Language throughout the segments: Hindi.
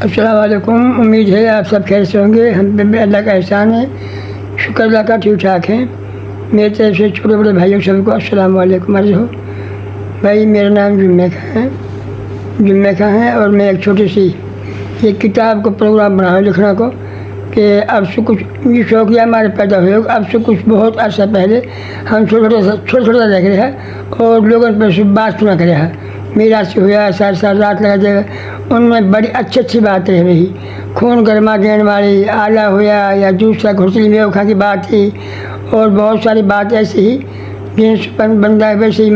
अस्सलाम वालेकुम। उम्मीद है आप सब खैर से होंगे। हम पे भी अल्लाह का एहसान है, शुक्र अल्लाह का ठीक ठाक है। मेरी तरफ से छोटे बड़े भाइयों सबको अस्सलाम वालेकुम अर्ज़ हो। भाई मेरा नाम जुम्मे खां है और मैं एक छोटी सी एक किताब को प्रोग्राम बना हूँ लिखना को कि अब से कुछ ये शौकिया हमारे पैदा हुए। अब से कुछ बहुत अर्सा पहले हम छोटा देख रहे हैं और लोगों पर से बात सुना करे हैं। मीरा से हुआ सार सार रात लगा देगा, उनमें बड़ी अच्छी बातें है रही। खून गर्मा देने वाली आला हुआ या दूसरा घुसली में खा की बात थी और बहुत सारी बात ऐसी ही जिनसे बंदा वैसे ही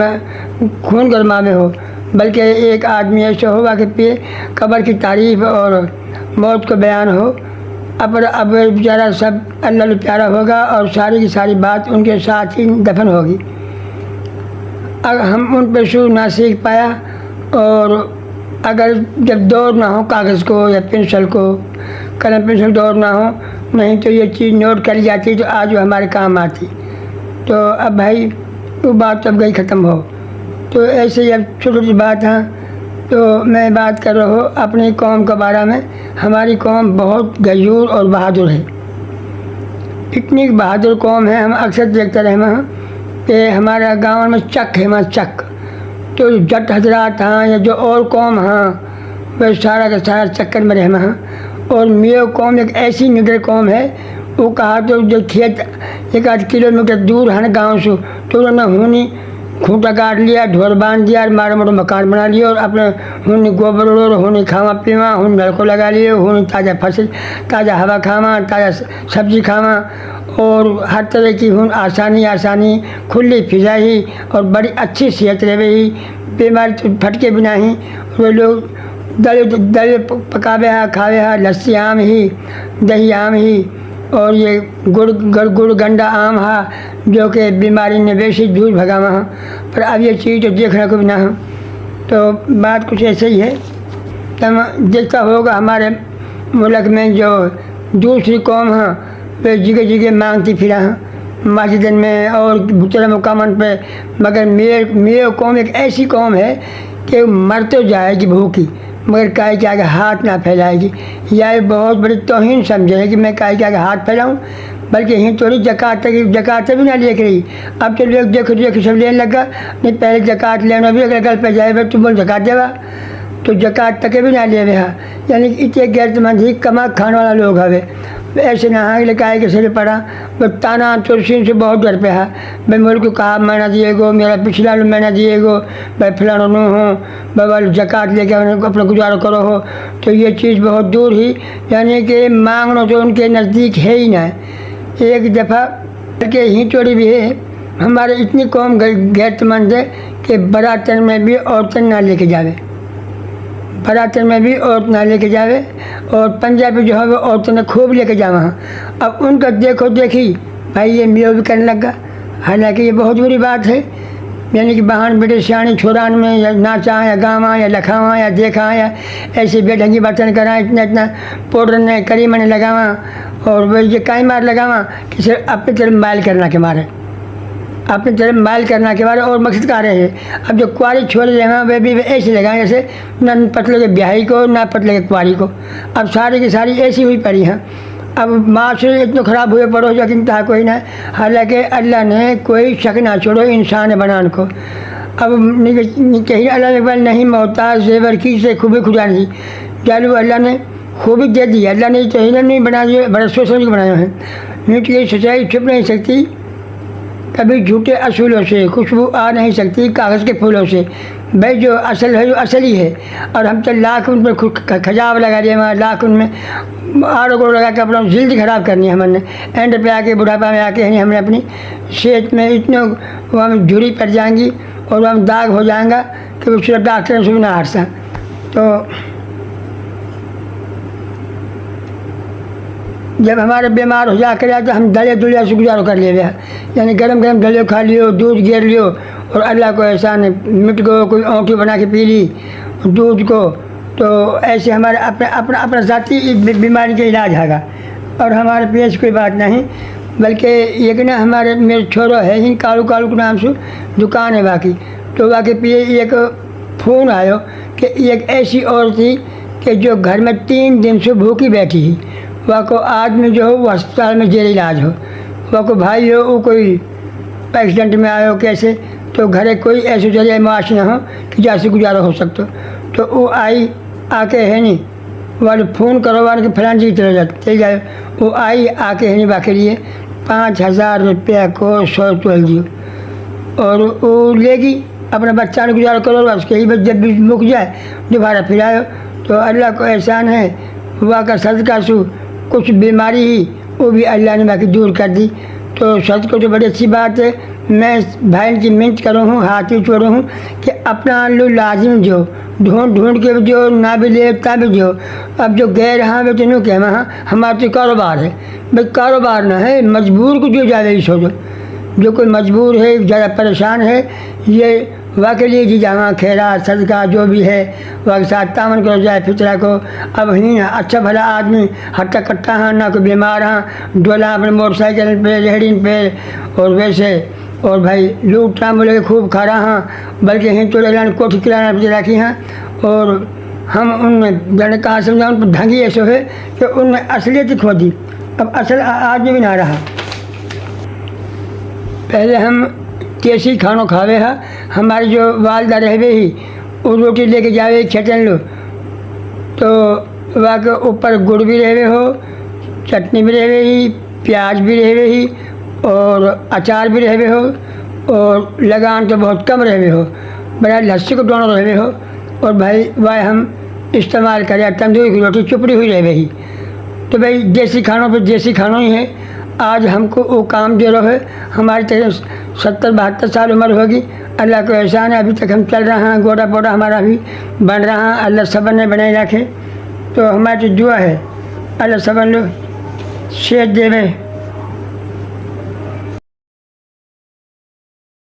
खून गर्मा में हो। बल्कि एक आदमी ऐसा होगा कि पे कब्र की तारीफ़ और मौत का बयान हो। अब बेचारा सब अल्लाह ने प्यारा होगा और सारी की सारी बात उनके साथ ही दफन होगी। अब हम उन पर शू ना सीख पाया और अगर जब दौर ना हो कागज़ को या पेंसिल को, कलम पेंसिल दौर ना हो, नहीं तो ये चीज़ नोट करी जाती तो आज वो हमारे काम आती। तो अब भाई वो बात अब गई ख़त्म हो। तो ऐसे ही अब छोटी छोटी बात है। तो मैं बात कर रहा हूँ अपनी कौम के बारे में। हमारी कौम बहुत गयूर और बहादुर है। इतनी बहादुर कौम है, हम अक्सर देखते रहे हैं कि हमारा गांव में चक है, चक तो जट हजरात हाँ या जो और कौम हाँ वह सारा का सारा चक्कर में रहे हैं। और मियो कौम एक ऐसी निडर कौम है, वो कहा तो जो खेत 1-8 किलोमीटर दूर है ना गाँव से, तो उन्होंने हुनी खूंटा काट लिया, ढोर बांध दिया और मारा मोटा मकान बना लिया और अपने हुनी गोबर उड़ो, हुनी खावा पीवा, हुन नलको लगा लिए, हुनी ताज़ा फसल, ताज़ा हवा खावा, ताज़ा सब्जी खावा और हर तरह की हुन आसानी खुली फिजाई और बड़ी अच्छी सेहत रहे ही। बीमारी तो फटके बिना ही वो लोग दले पकावे है, खावे है, लस्सी आम ही, दही आम ही और ये गुड़ गंडा आम है जो कि बीमारी ने वैसे दूर भगावा है। पर अब ये चीज़ तो देखने को भी ना हो। तो बात कुछ ऐसे ही है। तब देखता होगा हमारे मुल्क में जो दूसरी कौम है वे जगह जगह मांगती फिरा हैं मस्जिदन में और भुतरा मुकामन पे, मगर मेरे कौम एक ऐसी कौम है कि मर तो जाएगी भूखी मगर काहे के आगे हाथ ना फैलाएगी। यह बहुत बड़ी तौहीन समझे कि मैं काहे के आगे हाथ फैलाऊँ, बल्कि यहीं थोड़ी जक़ात भी ना लेके रही। अब तो लोग देखो सब लेने लगा। नहीं पहले जक़ात लेना भी अगर गल पे जाए तुम बोल जक़ात देवा तो जक़ात तक भी ना ले रहा। यानी कि इतने गैरतमंद ही कमा खाने वाला लोग हवे। ऐसे ना हाँ लिखाए के सिर पड़ा वो ताना तुरसीन से बहुत डर पे है। भाई मुल्क को कहा महीना दिएगो, मेरा पिछला महीना दिएगो, भाई फलाना नू हो बाबा जक़ात लेके अपना गुजारा करो हो। तो ये चीज़ बहुत दूर ही, यानी कि मांगना तो उनके नज़दीक है ही ना। एक दफ़ा के ही चोरी भी है। हमारे इतनी कौम गैरतमंद है कि बरातन में भी औरतें ना लेके जावे, बरातन में भी औरत ना लेके जावे और पंजाबी जो है वो औरतों ने खूब लेके जावा। अब उनका देखो देखी भाई ये मियो भी करने लगा। हालांकि ये बहुत बुरी बात है। यानी कि बहन बेटे सियाणी छोरान में या नाचा या गावा या लखावा या देखा या ऐसे बेढंगी बर्तन करा, इतना पाउडर ने करीमा ने लगावा और वही ये काई मार लगावा कि सिर्फ अपनी तरफ माइल करना के मारे, अपनी तरफ माइल करना के बारे और मकसद का रहे हैं। अब जो कुआरी छोड़ रहे हैं वे भी ऐसे लगाएं जैसे न पतले के ब्याही को ना पतले के कुआरी को। अब सारी की सारी ऐसी हुई पड़ी हैं। अब माशरे इतने ख़राब हुए पड़ो जो चिंता कोई ना। हालांकि अल्लाह ने कोई शक ना छोड़ो इंसान बनाने को। अब कहीं अल्लाह नहीं मोहताज जेवर की से खूबी खुदा नहीं चालू अल्लाह ने खूबी दे दी। अल्लाह ने तो नहीं बना दिए, बड़ा सोच समझ के बनाया है। नहीं तो ये सच्चाई छुप नहीं सकती कभी झूठे असूलों से, खुशबू आ नहीं सकती कागज़ के फूलों से। भाई जो असल है जो असल ही है। और हम तो लाख उन पर खजाब लगा दिए, हमारे लाख उनमें आड़ो को लगा के अपना जल्दी ख़राब करनी है। हमने एंड पे आके बुढ़ापा में आके हमने अपनी सेहत में इतने वो हम झुरी पड़ जाएंगी और वो हम दाग हो जाएगा कि वो सिर्फ डॉक्टर से भी ना हटता। तो जब हमारे बीमार हो जा कर तो हम दलिया दुलिया से गुजारो कर लिए, यानी गरम गरम दलिया खा लियो, दूध गिर लियो और अल्लाह को एहसान मिट गो, कोई औंठी बना के पी ली दूध को। तो ऐसे हमारे अपना ज़ाती बीमारी का इलाज हैगा। और हमारे पेश कोई बात नहीं, बल्कि एक ना हमारे मेरे छोरो है ही कालू कालू के नाम से दुकान है बाकी। तो बाकी पे एक फ़ोन आयो कि एक ऐसी औरत थी कि जो घर में 3 दिन से भूखी बैठी ही, वह को आदमी जो हो वो अस्पताल में जेल इलाज हो, वह को भाई हो वो कोई एक्सीडेंट में आए हो कैसे, तो घरे कोई ऐसे जरिए माश ना हो कि जैसे गुजारा हो सकता। तो वो आई आके है नहीं, वाले फ़ोन करो वाले कि फलान जी चले चले जाए। वो आई आके है नहीं बाके लिए 5,000 रुपया को 100 तोल दियो और वो लेगी अपने बच्चा ने गुजारा करो, उसके ही जब भी मुक जाए दोबारा फिर आयो। तो अल्लाह को एहसान है, वह का सदका सु कुछ बीमारी ही वो भी अल्लाह ने बाकी दूर कर दी। तो सदका तो बड़ी अच्छी बात है। मैं भाई की मिन्नत करूँ हूँ, हाथ भी छोड़ू हूँ कि अपना लो लाजिम जो ढूंढ ढूंढ के जो ना भी ले तब भी जो। अब जो गैर हाँ वे तो क्या वहाँ हमारा तो कारोबार है भाई, कारोबार ना है मजबूर को जो ज़्यादा ही सोचो। जो कोई मजबूर है ज़्यादा परेशान है, ये वाकई लिए जी जहाँ खैरा सदका जो भी है वह साथ तामन करो जाए फितरा को। अब ही अच्छा भला आदमी हट्टा कट्टा हाँ ना कोई बीमार हाँ डोला अपने मोटरसाइकिल पे रेहड़ी पे और वैसे और भाई लूट टाम बोले खूब खा रहा हाँ, बल्कि हिं तो लाने कोठी किराना पे रखी हैं। और हम उन जाने कहाँ समझा उन पर ढंगी ऐसे है कि उनने असलियत ही खो दी, अब असल आदमी भी ना रहा। पहले हम देसी खानों खावे है, हमारी जो वालदा रहे ही वो रोटी लेके जावे छटन लो तो वहाँ के ऊपर गुड़ भी रहे हो, चटनी भी रहे ही, प्याज भी रहे ही और अचार भी रहे हो और लगान तो बहुत कम रहे हो, बड़ा लस्सी को दोनों रहे हो। और भाई वह हम इस्तेमाल करें तंदूरी की रोटी चुपड़ी हुई रहे ही। तो भाई देसी खानों पे देसी खानों ही है। आज हमको वो काम दे रहे है, हमारी तरह 70-72 साल उम्र होगी, अल्लाह को एहसान है अभी तक हम चल रहे हैं, गोड़ा पोड़ा हमारा भी बन रहा है, अल्लाह सबर ने बनाए रखे। तो हमारी तो दुआ है अल्लाह सबर लो सेहत देवे।